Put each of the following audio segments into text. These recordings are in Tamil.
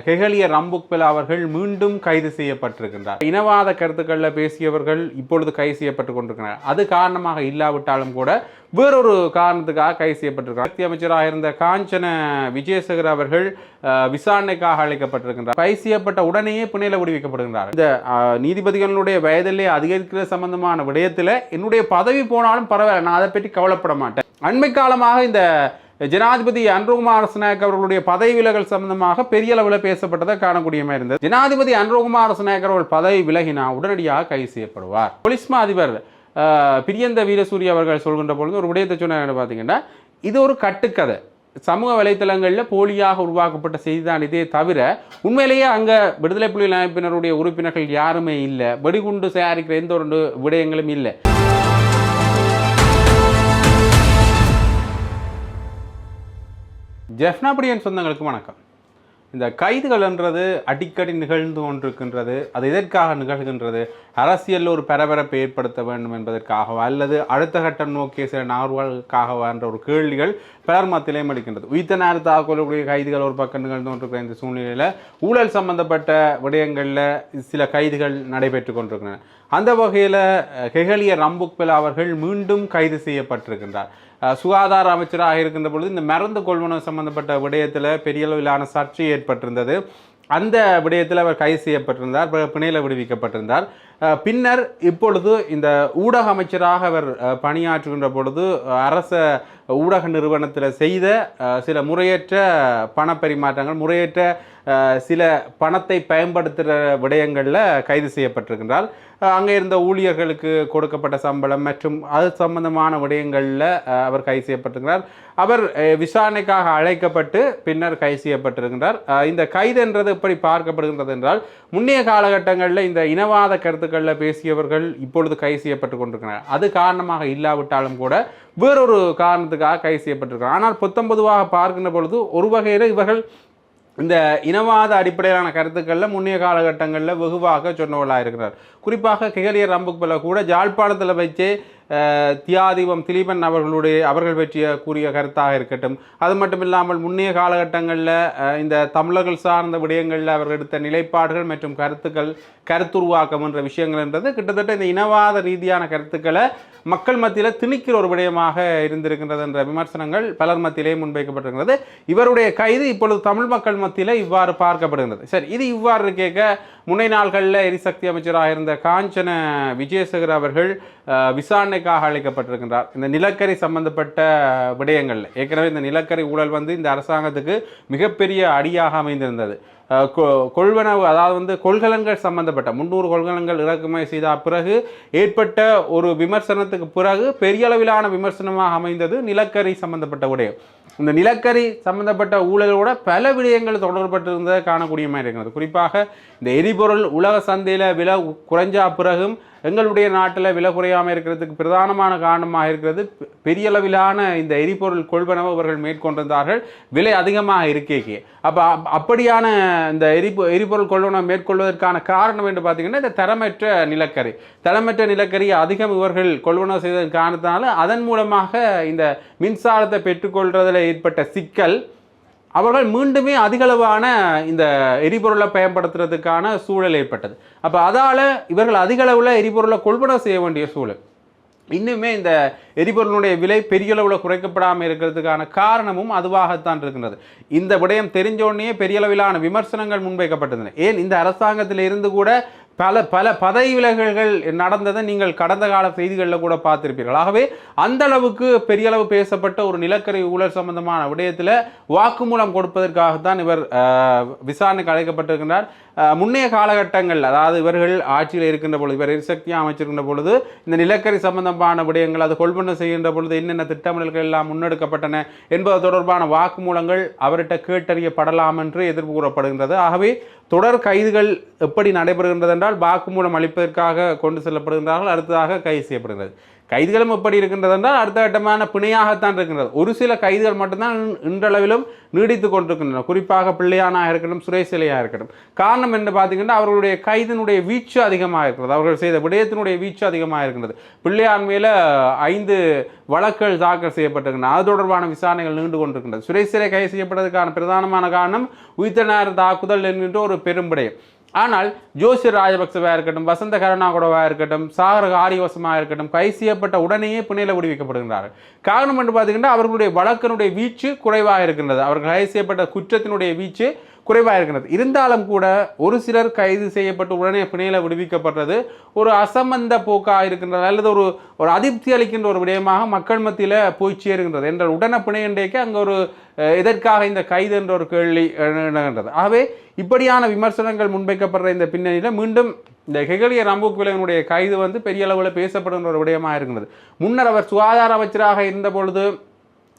கெஹலிய ரம்புக்வெல அவர்கள் மீண்டும் கைது செய்யப்பட்டிருக்கின்றார். இனவாத கருத்துக்களில் பேசியவர்கள் இப்பொழுது கைது செய்யப்பட்டுக் கொண்டிருக்கிறார். அது காரணமாக இல்லாவிட்டாலும் கூட வேறொரு காரணத்துக்காக கைது செய்யப்பட்டிருக்கிறார். மத்திய அமைச்சராக இருந்த காஞ்சன விஜயசேகர் அவர்கள் விசாரணைக்காக அழைக்கப்பட்டிருக்கின்றார். கைது செய்யப்பட்ட உடனேயே பிணையில விடுவிக்கப்படுகின்றார். இந்த நீதிபதிகளுடைய வயதிலே அதிகரிக்கிற சம்பந்தமான விடயத்தில் என்னுடைய பதவி போனாலும் பரவாயில்ல, நான் அதை பற்றி கவலைப்பட மாட்டேன். அண்மை காலமாக இந்த ஜனாதிபதி அன்ருகுமார் திசாநாயக்க அவர்களுடைய பதவி விலகல் சம்பந்தமாக பெரிய அளவில் பேசப்பட்டதை காணக்கூடியமாக இருந்தது. ஜனாதிபதி அன்ருகுமார் திசாநாயக்க அவர்கள் பதவி விலகினா உடனடியாக கைது செய்யப்படுவார். போலீஸ் மா அதிபர் பிரியந்த வீரசூரிய அவர்கள் சொல்கின்ற பொழுது ஒரு விடயத்தை சொன்னாங்க. பார்த்தீங்கன்னா இது ஒரு கட்டுக்கதை, சமூக வலைத்தளங்களில் போலியாக உருவாக்கப்பட்ட செய்தி தான் இதே தவிர உண்மையிலேயே அங்கே விடுதலை புலிகள் அமைப்பினருடைய உறுப்பினர்கள் யாருமே இல்லை, வெடிகுண்டு தயாரிக்கிற எந்த ஒரு விடயங்களும் இல்லை. ஜெஃப்னாபடியன் சொந்தங்களுக்கு வணக்கம். இந்த கைதுகள் என்றது அடிக்கடி நிகழ்ந்து கொண்டிருக்கின்றது. அது எதற்காக நிகழ்கின்றது? அரசியலில் ஒரு பரபரப்பை ஏற்படுத்த வேண்டும் என்பதற்காகவோ அல்லது அடுத்த கட்டம் நோக்கிய சில நகர்வுகளுக்காகவோ என்ற ஒரு கேள்விகள் பலர் மத்தியிலே மடிக்கின்றது. உயிர்த்த நேர தாக்குதலுடைய கைதுகள் ஒரு பக்கம் நிகழ்ந்து கொண்டிருக்கிற இந்த சூழ்நிலையில் ஊழல் சம்பந்தப்பட்ட விடயங்களில் சில கைதுகள் நடைபெற்று கொண்டிருக்கின்றன. அந்த வகையில் கெஹலிய ரம்புக்வெல அவர்கள் மீண்டும் கைது செய்யப்பட்டிருக்கின்றார். சுகாதார அமைச்சராக இருக்கின்ற பொழுது இந்த மருந்து கொள்வனவு சம்பந்தப்பட்ட விடயத்தில் பெரிய அளவிலான சர்ச்சை ஏற்பட்டிருந்தது. அந்த விடயத்தில் அவர் கைது செய்யப்பட்டிருந்தார், பிணையில் விடுவிக்கப்பட்டிருந்தார். பின்னர் இப்பொழுது இந்த ஊடக அமைச்சராக அவர் பணியாற்றுகின்ற பொழுது அரச ஊடக நிறுவனத்தில் செய்த சில முறையற்ற பணப்பரிமாற்றங்கள், முறையற்ற சில பணத்தை பயன்படுத்துகிற விடயங்களில் கைது செய்யப்பட்டிருக்கின்றார். அங்கே இருந்த ஊழியர்களுக்கு கொடுக்கப்பட்ட சம்பளம் மற்றும் அது சம்பந்தமான விடயங்களில் அவர் கைது செய்யப்பட்டிருக்கிறார். அவர் விசாரணைக்காக அழைக்கப்பட்டு பின்னர் கைது செய்யப்பட்டிருக்கின்றார். இந்த கைது என்றது எப்படி பார்க்கப்படுகின்றது என்றால், முன்னைய காலகட்டங்களில் இந்த இனவாத கருத்துக்களில் பேசியவர்கள் இப்பொழுது கைது செய்யப்பட்டு கொண்டிருக்கிறார். அது காரணமாக இல்லாவிட்டாலும் கூட வேறொரு காரணத்துக்காக கைது செய்யப்பட்டிருக்கிறார். ஆனால் பொதுவாக பார்க்கின்ற பொழுது ஒரு வகையில் இவர்கள் இந்த இனவாத அடிப்படையிலான கருத்துக்களில் முன்னைய காலகட்டங்களில் வெகுவாக சொன்னவர்களாக இருக்கிறார். குறிப்பாக கெஹலிய ரம்புக்வெல கூட ஜாழ்ப்பாணத்தில் வச்சே தியாதிபம் திலீபன் அவர்கள் பற்றிய கூறிய கருத்தாக இருக்கட்டும், அது மட்டும் இல்லாமல் முன்னைய காலகட்டங்களில் இந்த தமிழர்கள் சார்ந்த விடயங்களில் அவர்கள் எடுத்த நிலைப்பாடுகள் மற்றும் கருத்துருவாக்கம் என்ற விஷயங்கள் என்றது கிட்டத்தட்ட இந்த இனவாத ரீதியான கருத்துக்களை மக்கள் மத்தியில் திணிக்கிற ஒரு விடயமாக இருந்திருக்கின்றது என்ற விமர்சனங்கள் பலர் மத்தியிலே முன்வைக்கப்பட்டிருக்கிறது. இவருடைய கைது இப்பொழுது தமிழ் மக்கள் மத்தியில் இவ்வாறு பார்க்கப்படுகின்றது. சரி, இது இவ்வாறு கேட்க முன்னை நாள்களில் எரிசக்தி அமைச்சராக இருந்த காஞ்சன விஜயசேகர் அவர்கள் விசாரணைக்காக அழைக்கப்பட்டிருக்கின்றார். இந்த நிலக்கரி சம்பந்தப்பட்ட விடயங்கள், ஏற்கனவே இந்த நிலக்கரி ஊழல் இந்த அரசாங்கத்துக்கு மிகப்பெரிய அடியாக அமைந்திருந்தது. கொள்வனவு, அதாவது கொள்கலன்கள் சம்பந்தப்பட்ட 300 கொள்கலன்கள் இறக்குமதி செய்த பிறகு ஏற்பட்ட ஒரு விமர்சனத்துக்கு பிறகு பெரிய அளவிலான விமர்சனமாக அமைந்தது நிலக்கரி சம்பந்தப்பட்ட விடயம். இந்த நிலக்கரி சம்பந்தப்பட்ட ஊழலோட பல விடயங்கள் தொடர்பட்டிருந்ததை காணக்கூடிய மாதிரி இருக்கிறது. குறிப்பாக இந்த எரிபொருள் உலக சந்தையில் விலை குறைஞ்சா பிறகும் எங்களுடைய நாட்டில் விலை குறையாமல் இருக்கிறதுக்கு பிரதானமான காரணமாக இருக்கிறது பெரிய அளவிலான இந்த எரிபொருள் கொள்வனவு அவர்கள் மேற்கொண்டிருந்தார்கள், விலை அதிகமாக இருக்கே. அப்படியான இந்த எரிபொருள் கொள்வனவு மேற்கொள்வதற்கான காரணம் என்று பார்த்தீங்கன்னா இந்த தரமற்ற நிலக்கரி அதிகம் இவர்கள் கொள்வனவு செய்ததன் காரணத்தினால அதன் மூலமாக இந்த மின்சாரத்தை பெற்றுக்கொள்வதில் ஏற்பட்ட சிக்கல், அவர்கள் மீண்டுமே அதிகளவான இந்த எரிபொருளை பயன்படுத்துறதுக்கான சூழல் ஏற்பட்டது. அப்போ அதால் இவர்கள் அதிகளவில் எரிபொருளை கொள்வனவு செய்ய வேண்டிய சூழல். இன்னுமே இந்த எரிபொருளுடைய விலை பெரிய அளவில் குறைக்கப்படாமல் இருக்கிறதுக்கான காரணமும் அதுவாகத்தான் இருக்கின்றது. இந்த விடயம் தெரிஞ்சோடனே பெரிய அளவிலான விமர்சனங்கள் முன்வைக்கப்பட்டிருந்தன. ஏன் இந்த அரசாங்கத்தில் இருந்து கூட பல பதவி விலகல்கள் நடந்ததை நீங்கள் கடந்த கால செய்திகளில் கூட பார்த்திருப்பீர்கள். ஆகவே அந்த அளவுக்கு பெரிய அளவு பேசப்பட்ட ஒரு நிலக்கரி ஊழல் சம்பந்தமான விடயத்தில் வாக்குமூலம் கொடுப்பதற்காகத்தான் இவர் விசாரணைக்கு அழைக்கப்பட்டிருக்கின்றார். முன்னைய காலகட்டங்கள், அதாவது இவர்கள் ஆட்சியில் இருக்கின்ற பொழுது, இவர் எரிசக்தியாக அமைச்சிருக்கின்ற பொழுது இந்த நிலக்கரி சம்பந்தமான விடயங்கள், அது கொள்வனவு செய்கின்ற பொழுது என்னென்ன திட்டமிடல்கள் எல்லாம் முன்னெடுக்கப்பட்டன என்பது தொடர்பான வாக்குமூலங்கள் அவர்கிட்ட கேட்டறியப்படலாம் என்று எதிர்ப்பு கூறப்படுகின்றது. ஆகவே தொடர் கைதுகள் எப்படி நடைபெறுகின்றது என்றால் வாக்குமூலம் அளிப்பதற்காக கொண்டு செல்லப்படுகின்றார்கள், அடுத்ததாக கைது செய்யப்படுகிறது. கைதுகளும் எப்படி இருக்கின்றது என்றால் அடுத்த கட்டமான பிணையாகத்தான் இருக்கின்றது. ஒரு சில கைதுகள் மட்டும்தான் இன்றளவிலும் நீடித்து கொண்டிருக்கின்றன. குறிப்பாக பிள்ளையானாக இருக்கட்டும், சுரேசிலையாக இருக்கட்டும். காரணம் என்று பார்த்தீங்கன்னா அவர்களுடைய கைதினுடைய வீச்சு அதிகமாக இருக்கிறது, அவர்கள் செய்த விடயத்தினுடைய வீச்சு அதிகமாக இருக்கின்றது. பிள்ளையான் மேல 5 வழக்குகள் தாக்கல் செய்யப்பட்டிருக்கின்றன, அது தொடர்பான விசாரணைகள் நீண்டு கொண்டிருக்கின்றது. சுரேசிலை கைது செய்யப்பட்டதற்கான பிரதானமான காரணம் உயிர்த்த தாக்குதல் என்கின்ற ஒரு பெரும்படையம். ஆனால் ஜோசியர் ராஜபக்சவாக இருக்கட்டும், வசந்த கருணாகுடவாக இருக்கட்டும், சாகர ஆரியவசமாக இருக்கட்டும், கைது செய்யப்பட்ட உடனேயே பிணையில் விடுவிக்கப்படுகின்றார்கள். காரணம் என்று பார்த்தீங்கன்னா அவர்களுடைய வழக்கினுடைய வீச்சு குறைவாக இருக்கின்றது, அவர்கள் கைது செய்யப்பட்ட குற்றத்தினுடைய வீச்சு குறைவாக இருக்கிறது. இருந்தாலும் கூட ஒரு சிலர் கைது செய்யப்பட்டு உடனே பிணையில் விடுவிக்கப்படுறது ஒரு அசம்பந்த போக்காக இருக்கின்றது, அல்லது ஒரு அதிருப்தி அளிக்கின்ற ஒரு விடயமாக மக்கள் மத்தியில் போய் சேருகின்றது என்றால் உடனே பிணையண்டேக்கு அங்கே ஒரு எதற்காக இந்த கைது என்ற ஒரு கேள்வி எழுகின்றது. ஆகவே இப்படியான விமர்சனங்கள் முன்வைக்கப்படுற இந்த பின்னணியில் மீண்டும் இந்த ஹெகலிய ரம்புக்விலனுடைய கைது பெரிய அளவில் பேசப்படுகின்ற ஒரு விடயமாக இருக்கிறது. முன்னர் அவர் சுகாதார அமைச்சராக இருந்த பொழுது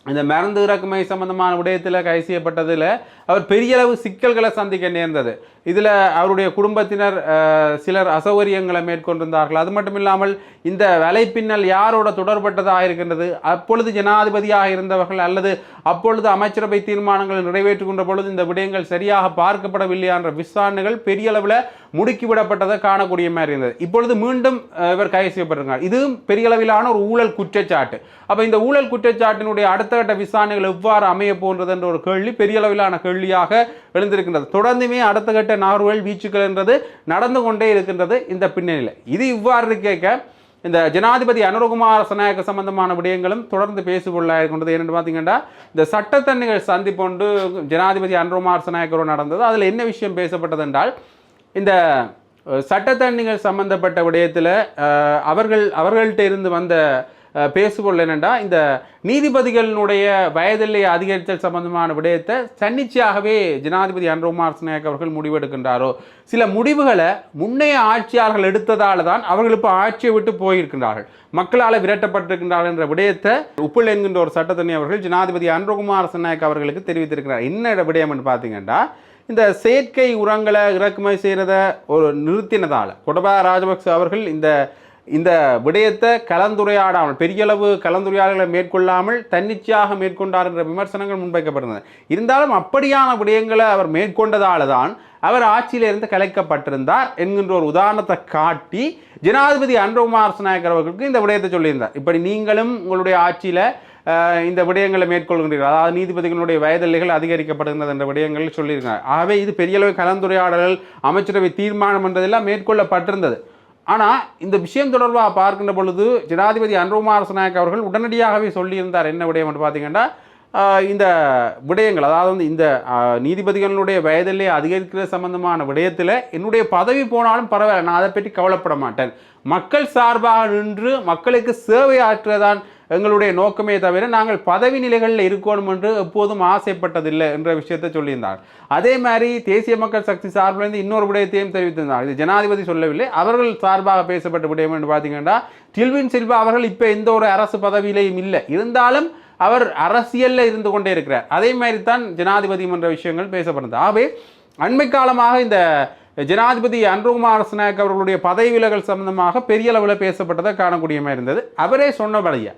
இந்த மருந்து இறக்குமதி சம்பந்தமான விடயத்தில் கைது செய்யப்பட்டதில் அவர் பெரிய அளவு சிக்கல்களை சந்திக்க நேர்ந்தது. இதில் அவருடைய குடும்பத்தினர் சிலர் அசௌகரியங்களை மேற்கொண்டிருந்தார்கள். அது மட்டும் இல்லாமல் இந்த வலைப்பின்னல் யாரோட தொடர்பட்டதாக இருக்கின்றது, அப்பொழுது ஜனாதிபதியாக இருந்தவர்கள் அல்லது அப்பொழுது அமைச்சரவை தீர்மானங்கள் நிறைவேற்றுகின்ற பொழுது இந்த விடயங்கள் சரியாக பார்க்கப்படவில்லையா என்ற விசாரணைகள் பெரிய அளவில் முடுக்கிவிடப்பட்டதை காணக்கூடிய மாதிரி இருந்தது. இப்பொழுது மீண்டும் இவர் கைது செய்யப்பட்டிருக்கார். இதுவும் பெரிய அளவிலான ஒரு ஊழல் குற்றச்சாட்டு. அப்போ இந்த ஊழல் குற்றச்சாட்டினுடைய அடுத்த கட்ட விசாரணைகள் எவ்வாறு அமைய போன்றது என்ற ஒரு கேள்வி பெரிய அளவிலான கேள்வியாக எழுந்திருக்கின்றது. தொடர்ந்துமே அடுத்த கட்ட நகர்வுகள் வீச்சுக்கள் என்றது நடந்து கொண்டே இருக்கின்றது. இந்த பின்னணியில் இது இவ்வாறு கேட்க இந்த ஜனாதிபதி அனுரகுமார சனாயக்க சம்பந்தமான விடயங்களும் தொடர்ந்து பேசுபொருளாக இருக்கின்றது. என்னென்னு பார்த்தீங்கன்னா இந்த சட்டத்தன்னிகள் சந்திப்பொண்டு ஜனாதிபதி அனுரகுமார சனாயக்கரோடு நடந்தது. அதில் என்ன விஷயம் பேசப்பட்டது என்றால் இந்த சட்டத்தன்னிகள் சம்பந்தப்பட்ட விடயத்தில் அவர்கள்ட்ட இருந்து வந்த பேசுபொருள் என்னென்னா இந்த நீதிபதிகளினுடைய வயதில்லை அதிகரித்தல் சம்பந்தமான விடயத்தை தன்னிச்சையாகவே ஜனாதிபதி அனுரகுமார சனாயக்க அவர்கள் முடிவெடுக்கின்றாரோ, சில முடிவுகளை முன்னைய ஆட்சியாளர்கள் எடுத்ததால் தான் அவர்கள் இப்போ ஆட்சியை விட்டு போயிருக்கின்றார்கள், மக்களால் விரட்டப்பட்டிருக்கின்றார்கள் என்ற விடயத்தை உப்புள் என்கின்ற ஒரு சட்டத்தண்ணி அவர்கள் ஜனாதிபதி அனுரகுமார சனாயக்க அவர்களுக்கு தெரிவித்திருக்கிறார். என்ன விடயம் என்று பார்த்தீங்கன்னா இந்த செயற்கை உரங்களை இறக்குமதி செய்கிறத ஒரு நிறுத்தினதால் கோட்டபாய ராஜபக்ச அவர்கள் இந்த விடயத்தை கலந்துரையாடாமல் பெரியளவு கலந்துரையாடல்களை மேற்கொள்ளாமல் தன்னிச்சையாக மேற்கொண்டார் என்ற விமர்சனங்கள் முன்வைக்கப்பட்டிருந்தன. இருந்தாலும் அப்படியான விடயங்களை அவர் மேற்கொண்டதால் தான் அவர் ஆட்சியிலிருந்து கலைக்கப்பட்டிருந்தார் என்கின்ற ஒரு உதாரணத்தை காட்டி ஜனாதிபதி அனுரகுமார சனாயக்க அவர்களுக்கு இந்த விடயத்தை சொல்லியிருந்தார். இப்படி நீங்களும் உங்களுடைய ஆட்சியில் இந்த விடயங்களை மேற்கொள்கின்றீர்கள், அதாவது நீதிபதிகளுடைய வயதெல்லைகள் அதிகரிக்கப்படுகின்றது என்ற விடயங்கள் சொல்லியிருக்காங்க. ஆகவே இது பெரியளவு கலந்துரையாடல்கள் அமைச்சரவை தீர்மானம் என்றதெல்லாம் மேற்கொள்ளப்பட்டிருந்தது. ஆனால் இந்த விஷயம் தொடர்பாக பார்க்கின்ற பொழுது ஜனாதிபதி அனுரகுமார சனாயக்க அவர்கள் உடனடியாகவே சொல்லியிருந்தார். என்ன விடயம் என்று பார்த்தீங்கன்னா இந்த விடயங்கள், அதாவது இந்த நீதிபதிகளுடைய வயதிலே அதிகரிக்கிற சம்பந்தமான விடயத்தில் என்னுடைய பதவி போனாலும் பரவாயில்ல, நான் அதை பற்றி கவலைப்பட மாட்டேன், மக்கள் சார்பாக நின்று மக்களுக்கு சேவை ஆற்றுவதான் எங்களுடைய நோக்கமே தவிர நாங்கள் பதவி நிலைகளில் இருக்கணும் என்று எப்போதும் ஆசைப்பட்டதில்லை என்ற விஷயத்தை சொல்லியிருந்தார். அதே மாதிரி தேசிய மக்கள் சக்தி சார்பிலிருந்து இன்னொரு விடயத்தையும் தெரிவித்திருந்தார். இது ஜனாதிபதி சொல்லவில்லை, அவர்கள் சார்பாக பேசப்பட்ட விடயம் என்று பார்த்தீங்கன்னா டில்வின் சில்வா அவர்கள் இப்போ எந்த ஒரு அரசு பதவியிலையும் இல்லை, இருந்தாலும் அவர் அரசியலில் இருந்து கொண்டே இருக்கிறார். அதே மாதிரி தான் ஜனாதிபதி என்ற விஷயங்கள் பேசப்படுது. ஆகவே அண்மை காலமாக இந்த ஜனாதிபதி அனுரகுமார சனாயக்க அவர்களுடைய பதவி விலகல் சம்பந்தமாக பெரிய அளவில் பேசப்பட்டதை காணக்கூடிய மாதிரி இருந்தது. அவரே சொன்னபடியா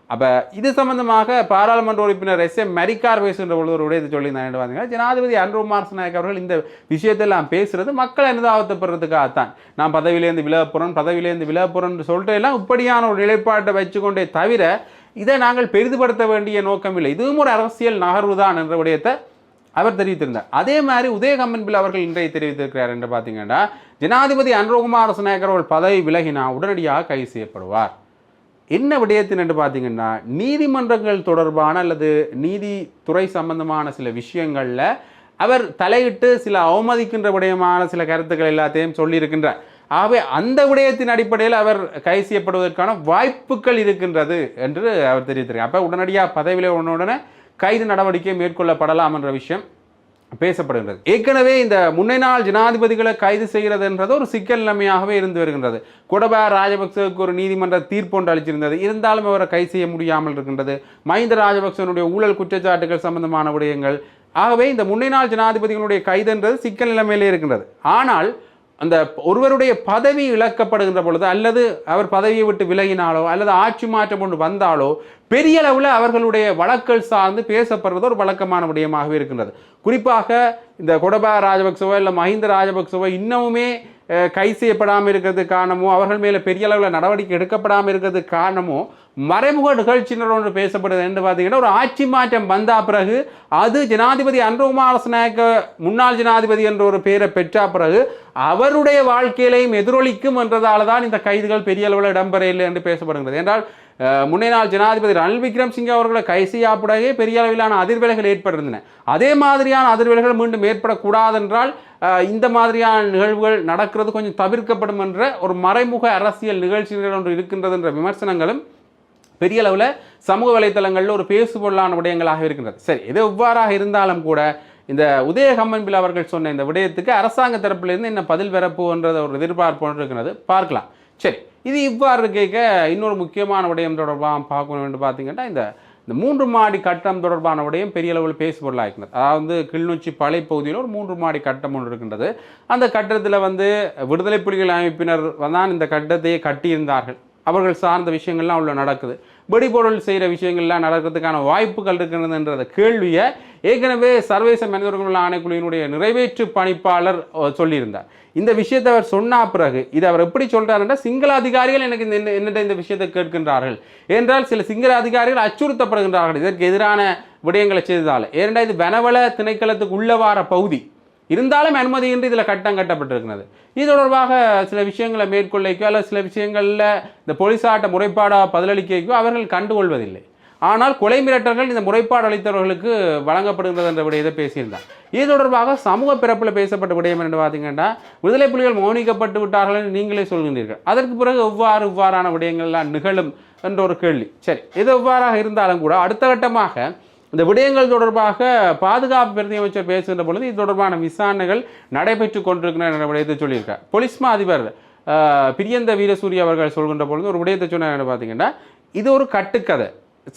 அப்போ இது சம்பந்தமாக பாராளுமன்ற உறுப்பினர் SM மரிக்கார் பேசுகின்ற பொழுது ஒரு விடயத்தை சொல்லியிருந்தாங்க. ஜனாதிபதி அனுரகுமார சனாயக்க அவர்கள் இந்த விஷயத்தெல்லாம் பேசுகிறது மக்கள் அனுதாபத்தைப்படுறதுக்காகத்தான், நான் பதவியிலேருந்து விலகப்போறேன்னு சொல்லிட்டு எல்லாம் இப்படியான ஒரு நிலைப்பாட்டை வச்சுக்கொண்டே தவிர இதை நாங்கள் பெரிதுபடுத்த வேண்டிய நோக்கம் இல்லை, இதுவும் ஒரு அரசியல் நகர்வு தான் என்ற விடயத்தை அவர் தெரிவித்திருந்தார். அதே மாதிரி உதயகம்மன்பில் அவர்கள் இன்றைய தெரிவித்திருக்கிறார் என்று பார்த்தீங்கன்னா ஜனாதிபதி அனுரகுமார சனாயக்க அவர்கள் பதவி விலகினா உடனடியாக கைது செய்யப்படுவார். என்ன விடயத்தின் என்று பார்த்தீங்கன்னா நீதிமன்றங்கள் தொடர்பான அல்லது நீதித்துறை சம்பந்தமான சில விஷயங்களில் அவர் தலையிட்டு சில அவமதிக்கின்ற விடயமான சில கருத்துக்கள் எல்லாத்தையும் சொல்லியிருக்கின்றார். ஆகவே அந்த விடயத்தின் அடிப்படையில் அவர் கைது செய்யப்படுவதற்கான வாய்ப்புகள் இருக்கின்றது என்று அவர் தெரிவித்திருக்கார். அப்போ உடனடியாக பதவியில் உடனே கைது நடவடிக்கை மேற்கொள்ளப்படலாம் என்ற விஷயம் பேசப்படுகின்றது. ஏற்கனவே இந்த முன்னைநாள் ஜனாதிபதிகளை கைது செய்கிறது என்றது ஒரு சிக்கல் நிலைமையாகவே இருந்து வருகின்றது. கோட்டபாய ராஜபக்சவுக்கு ஒரு நீதிமன்ற தீர்ப்பொன்று அளிச்சிருந்தது, இருந்தாலும் அவரை கைது செய்ய முடியாமல் இருக்கின்றது. மஹிந்த ராஜபக்சனுடைய ஊழல் குற்றச்சாட்டுகள் சம்பந்தமான விடயங்கள். ஆகவே இந்த முன்னைநாள் ஜனாதிபதிகளுடைய கைது என்றது சிக்கல் நிலைமையிலே இருக்கின்றது. ஆனால் அந்த ஒருவருடைய பதவி இழக்கப்படுகின்ற பொழுது அல்லது அவர் பதவியை விட்டு விலகினாலோ அல்லது ஆட்சி மாற்றம் கொண்டு வந்தாலோ பெரிய அளவில் அவர்களுடைய வழக்கல் சார்ந்து பேசப்படுறது ஒரு வழக்கமான விடயமாகவே இருக்கின்றது. குறிப்பாக இந்த கோடபாய ராஜபக்சவோ இல்லை மஹிந்த ராஜபக்சவோ இன்னமுமே கை செய்யப்படாமல் இருக்கிறதுக்கு காரணமோ அவர்கள் மேலே பெரிய அளவில் நடவடிக்கை எடுக்கப்படாமல் இருக்கிறதுக்கு காரணமோ மறைமுக நிகழ்ச்சியினர் ஒன்று பேசப்படுது என்று பார்த்தீங்கன்னா ஒரு ஆட்சி மாற்றம் வந்த பிறகு அது ஜனாதிபதி அன்ருகுமார திசாநாயக்க முன்னாள் ஜனாதிபதி என்ற ஒரு பெயரை பெற்ற பிறகு அவருடைய வாழ்க்கையிலையும் எதிரொலிக்கும் என்றதால தான் இந்த கைதுகள் பெரிய அளவில் இடம்பெறவில்லை என்று பேசப்படுகிறது. என்றால் முன்னே நாள் ஜனாதிபதி ரணில் விக்ரமசிங்கே அவர்களை கை செய்யப்படவே பெரிய அளவிலான அதிர்வலைகள் ஏற்பட்டிருந்தன. அதே மாதிரியான அதிர்வலைகள் மீண்டும் ஏற்படக்கூடாது என்றால் இந்த மாதிரியான நிகழ்வுகள் நடக்கிறது கொஞ்சம் தவிர்க்கப்படும் என்ற ஒரு மறைமுக அரசியல் நிகழ்ச்சிகள் ஒன்று இருக்கின்றது என்ற விமர்சனங்களும் பெரிய அளவில் சமூக வலைத்தளங்களில் ஒரு பேசுபொருளான விடயங்களாக இருக்கின்றது. சரி, இது எவ்வாறாக இருந்தாலும் கூட இந்த உதய கம்மன்பில் அவர்கள் சொன்ன இந்த விடயத்துக்கு அரசாங்க தரப்பிலிருந்து என்ன பதில் வரப்போன்றத ஒரு எதிர்பார்ப்பு இருக்கிறது, பார்க்கலாம். சரி, இது இவ்வாறு கேட்க இன்னொரு முக்கியமான விடயம் தொடர்பாக பார்க்கணும் என்று பார்த்தீங்கன்னா இந்த 3 மாடி கட்டம் தொடர்பான விடயம் பெரிய அளவில் பேசுபொருளாக இருக்கிறது. அதாவது கிளிநொச்சி பழைய பகுதியில் ஒரு 3 மாடி கட்டம் ஒன்று இருக்கின்றது. அந்த கட்டத்தில் விடுதலை புலிகள் அமைப்பினர் தான் இந்த கட்டத்தையே கட்டியிருந்தார்கள். அவர்கள் சார்ந்த விஷயங்கள்லாம் உள்ள நடக்குது. வெடிபொருள் செய்கிற விஷயங்கள்லாம் நடக்கிறதுக்கான வாய்ப்புகள் இருக்கின்றதுன்ற கேள்வியை ஏற்கனவே சர்வதேச மனித உரிமைகள் ஆணைக்குழுவினுடைய நிறைவேற்று பணிப்பாளர் சொல்லியிருந்தார். இந்த விஷயத்தை அவர் சொன்ன பிறகு இதை அவர் எப்படி சொல்றாருன்னா, சிங்கள அதிகாரிகள் எனக்கு என்னிட்ட இந்த விஷயத்தை கேட்கின்றார்கள் என்றால் சில சிங்கள அதிகாரிகள் அச்சுறுத்தப்படுகின்றார்கள் இதற்கு எதிரான விடயங்களை செய்ததால். ஏனென்றால் இது வனவள திணைக்களத்துக்கு உள்ளவார பகுதி இருந்தாலும் அனுமதியின்றி இதில் கட்டம் கட்டப்பட்டிருக்கிறது. இது தொடர்பாக சில விஷயங்களை மேற்கொள்ளைக்கோ அல்லது சில விஷயங்களில் இந்த போலீசார்ட்ட முறைப்பாடாக பதிலளிக்கோ அவர்கள் கண்டுகொள்வதில்லை. ஆனால் கொலை மிரட்டல்கள் இந்த முறைப்பாடு அளித்தவர்களுக்கு வழங்கப்படுகிறது என்ற விடயத்தை பேசியிருந்தார். இது தொடர்பாக சமூக பிறப்பில் பேசப்பட்ட விடயம் என்று பார்த்தீங்கன்னா, விடுதலை புலிகள் மௌனிக்கப்பட்டு விட்டார்கள் என்று நீங்களே சொல்கின்றீர்கள். அதற்கு பிறகு இவ்வாறான விடயங்கள்லாம் நிகழும் என்ற ஒரு கேள்வி. சரி, இது எவ்வாறாக இருந்தாலும் கூட அடுத்த கட்டமாக இந்த விடயங்கள் தொடர்பாக பாதுகாப்பு பிரதி அமைச்சர் பேசுகின்ற பொழுது இது தொடர்பான விசாரணைகள் நடைபெற்று கொண்டிருக்கின்றன என்ற விடயத்தை சொல்லியிருக்கார். போலீஸ் மா அதிபர் பிரியந்த வீரசூரிய அவர்கள் சொல்கின்ற பொழுது ஒரு விடயத்தை சொன்னார். பார்த்தீங்கன்னா, இது ஒரு கட்டுக்கதை,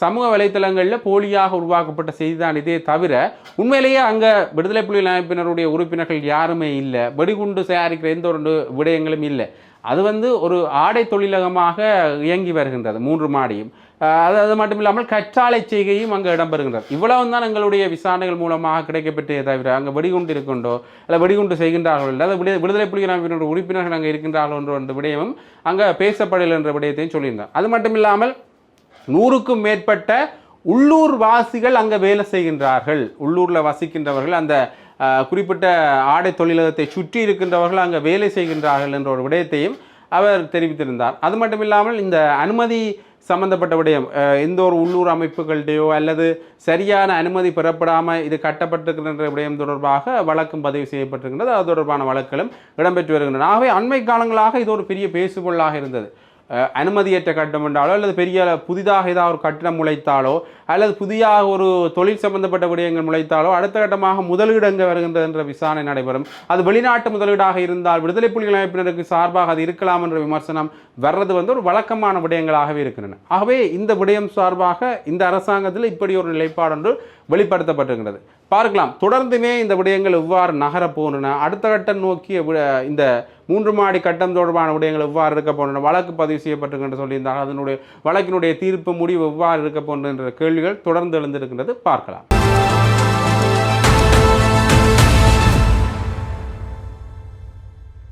சமூக வலைத்தளங்களில் போலியாக உருவாக்கப்பட்ட செய்தி தான் இதே தவிர உண்மையிலேயே அங்கே விடுதலை புலிகள் அமைப்பினருடைய உறுப்பினர்கள் யாருமே இல்லை, வெடிகுண்டு தயாரிக்கிற எந்த ஒரு விடயங்களும் இல்லை. அது ஒரு ஆடை தொழிலகமாக இயங்கி வருகின்றது 3 மாடியும். அது மட்டும் இல்லாமல் கற்றாழை செய்கையும் அங்கே இடம்பெறுகின்றது. இவ்வளவு தான் எங்களுடைய விசாரணைகள் மூலமாக கிடைக்கப்பட்டே தவிர அங்கே வெடிகுண்டு இருக்கின்றோ அல்ல வெடிகுண்டு செய்கின்றார்கள் இல்லை அல்லது விடுதலை புலிகள் அமைப்பினுடைய உறுப்பினர்கள் அங்கே இருக்கின்றார்கள் என்ற விடயமும் அங்கே பேசப்படலை என்ற விடயத்தையும் சொல்லியிருந்தார். அது மட்டும் இல்லாமல் 100க்கும் மேற்பட்ட உள்ளூர் வாசிகள் அங்கே வேலை செய்கின்றார்கள். உள்ளூரில் வசிக்கின்றவர்கள் அந்த குறிப்பிட்ட ஆடை தொழிலகத்தை சுற்றி இருக்கின்றவர்கள் அங்கே வேலை செய்கின்றார்கள் என்ற ஒரு விடயத்தையும் அவர் தெரிவித்திருந்தார். அது மட்டும் இல்லாமல் இந்த அனுமதி சம்பந்தப்பட்ட விடயம் எந்த ஒரு உள்ளூர் அமைப்புகள்டையோ அல்லது சரியான அனுமதி பெறப்படாமல் இது கட்டப்பட்டிருக்கின்ற விடயம் தொடர்பாக வழக்கும் பதிவு செய்யப்பட்டிருக்கின்றது. அது தொடர்பான வழக்குகளும் இடம்பெற்று வருகின்றன. ஆகவே அண்மை காலங்களாக இது ஒரு பெரிய பேசுபொருளாக இருந்தது. அனுமதியற்ற கட்டம் என்றாலோ அல்லது பெரிய புதிதாக ஏதாவது ஒரு கட்டிடம் முளைத்தாலோ அல்லது புதியாக ஒரு தொழில் சம்பந்தப்பட்ட விடயங்கள் முளைத்தாலோ அடுத்த கட்டமாக முதலீடு அங்கே வருகின்றது என்ற விசாரணை நடைபெறும். அது வெளிநாட்டு முதலீடாக இருந்தால் விடுதலை புலிகள் அமைப்பினருக்கு சார்பாக அது இருக்கலாம் என்ற விமர்சனம் வர்றது ஒரு வழக்கமான விடயங்களாகவே இருக்கின்றன. ஆகவே இந்த விடயம் சார்பாக இந்த அரசாங்கத்தில் இப்படி ஒரு நிலைப்பாடு ஒன்று வெளிப்படுத்தப்பட்டிருக்கிறது. பார்க்கலாம் தொடர்ந்துமே இந்த விடயங்கள் எவ்வாறு நகரப் போகின்றன, அடுத்த கட்டம் நோக்கிய இந்த 3 மாடி கட்டம் தொடர்பான விடயங்கள் எவ்வாறு இருக்க போகின்றன, வழக்கு பதிவு செய்யப்பட்டிருக்கின்ற சொல்லியிருந்தால் அதனுடைய வழக்கினுடைய தீர்ப்பு முடிவு எவ்வாறு இருக்க போகின்ற கேள்விகள் தொடர்ந்து எழுந்திருக்கின்றது. பார்க்கலாம்.